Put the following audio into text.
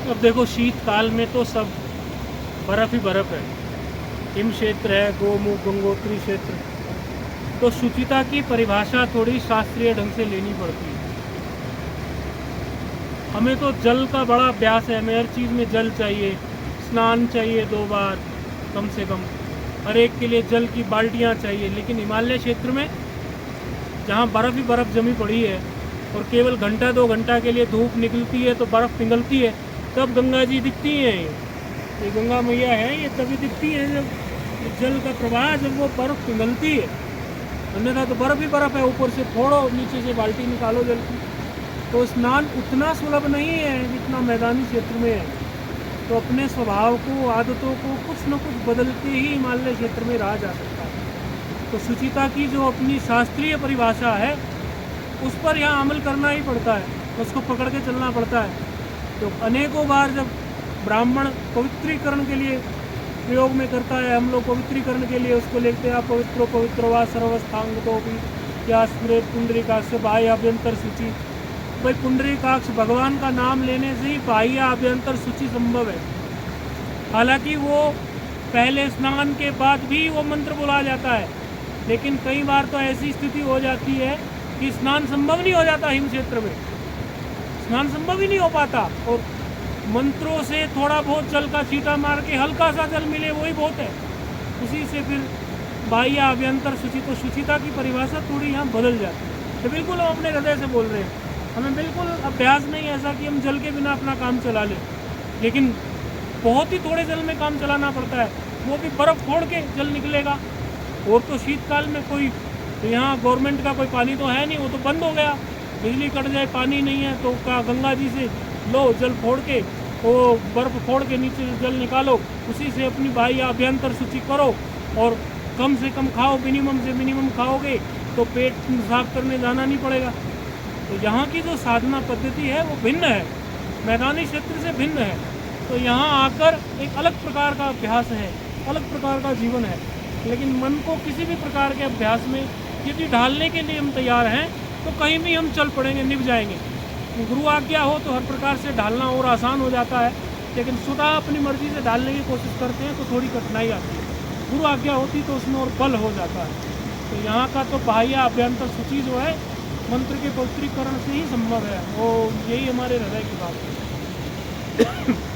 अब देखो शीतकाल में तो सब बर्फ़ ही बर्फ़ है। हिम क्षेत्र है, गोमुख गंगोत्री क्षेत्र। तो शुचिता की परिभाषा थोड़ी शास्त्रीय ढंग से लेनी पड़ती है। हमें तो जल का बड़ा अभ्यास है, हमें हर चीज़ में जल चाहिए। स्नान चाहिए 2 बार कम से कम, हर एक के लिए जल की बाल्टियाँ चाहिए। लेकिन हिमालय क्षेत्र में जहाँ बर्फ़ ही बर्फ़ जमी पड़ी है और केवल घंटा 2 घंटा के लिए धूप निकलती है तो बर्फ़ पिघलती है, तब गंगा जी दिखती हैं। ये गंगा मैया है, ये तभी दिखती है जब जल का प्रवाह, जब वो बर्फ़ पिघलती है। अन्यथा तो बर्फ़ ही बर्फ़ है, ऊपर से फोड़ो, नीचे से बाल्टी निकालो जल की। तो स्नान उतना सुलभ नहीं है जितना मैदानी क्षेत्र में है। तो अपने स्वभाव को, आदतों को कुछ न कुछ बदल के ही हिमालय क्षेत्र में रहा जा सकता है। तो शुचिता की जो अपनी शास्त्रीय परिभाषा है उस पर यहाँ अमल करना ही पड़ता है, उसको पकड़ के चलना पड़ता है। तो अनेकों बार जब ब्राह्मण पवित्रीकरण के लिए प्रयोग में करता है, हम लोग पवित्रीकरण के लिए उसको लिखते हैं पवित्रो पवित्रो वा सर्वस्थांग तो भी या स्मृत पुंडरीकाक्ष बाह्य अभ्यंतर शुचि। भाई पुंडरीकाक्ष भगवान का नाम लेने से ही बाह्य अभ्यंतर शुचि संभव है। हालांकि वो पहले स्नान के बाद भी वो मंत्र बोला जाता है, लेकिन कई बार तो ऐसी स्थिति हो जाती है कि स्नान संभव नहीं हो जाता। हिम क्षेत्र में स्नान संभव ही नहीं हो पाता और मंत्रों से थोड़ा बहुत जल का छींटा मार के हल्का सा जल मिले वही बहुत है। उसी से फिर बाह्य अभ्यंतर शुचि, तो शुचिता की परिभाषा थोड़ी यहाँ बदल जाती है। तो बिल्कुल हम अपने हृदय से बोल रहे हैं, हमें बिल्कुल अभ्यास नहीं ऐसा कि हम जल के बिना अपना काम चला लें, लेकिन बहुत ही थोड़े जल में काम चलाना पड़ता है, वो भी बर्फ़ फोड़ के जल निकलेगा। और तो शीतकाल में कोई यहाँ गवर्नमेंट का कोई पानी तो है नहीं, वो तो बंद हो गया, बिजली कट जाए पानी नहीं है तो क्या गंगा जी से लो जल फोड़ के, वो बर्फ़ फोड़ के नीचे से जल निकालो, उसी से अपनी बाह्य अभ्यंतर शुचि करो और कम से कम खाओ, मिनिमम से मिनिमम खाओगे तो पेट साफ करने जाना नहीं पड़ेगा। तो यहाँ की जो साधना पद्धति है वो भिन्न है, मैदानी क्षेत्र से भिन्न है। तो यहाँ आकर एक अलग प्रकार का अभ्यास है, अलग प्रकार का जीवन है। लेकिन मन को किसी भी प्रकार के अभ्यास में यदि ढालने के लिए हम तैयार हैं तो कहीं भी हम चल पड़ेंगे, निभ जाएंगे। गुरु आज्ञा हो तो हर प्रकार से ढालना और आसान हो जाता है, लेकिन स्वतः अपनी मर्जी से ढालने की कोशिश करते हैं तो थोड़ी कठिनाई आती है। गुरु आज्ञा होती तो उसमें और बल हो जाता है। तो यहाँ का तो बाह्य अभ्यंतर शुचि जो है मंत्र के पवित्रीकरण से ही संभव है, वो यही हमारे हृदय की बात है।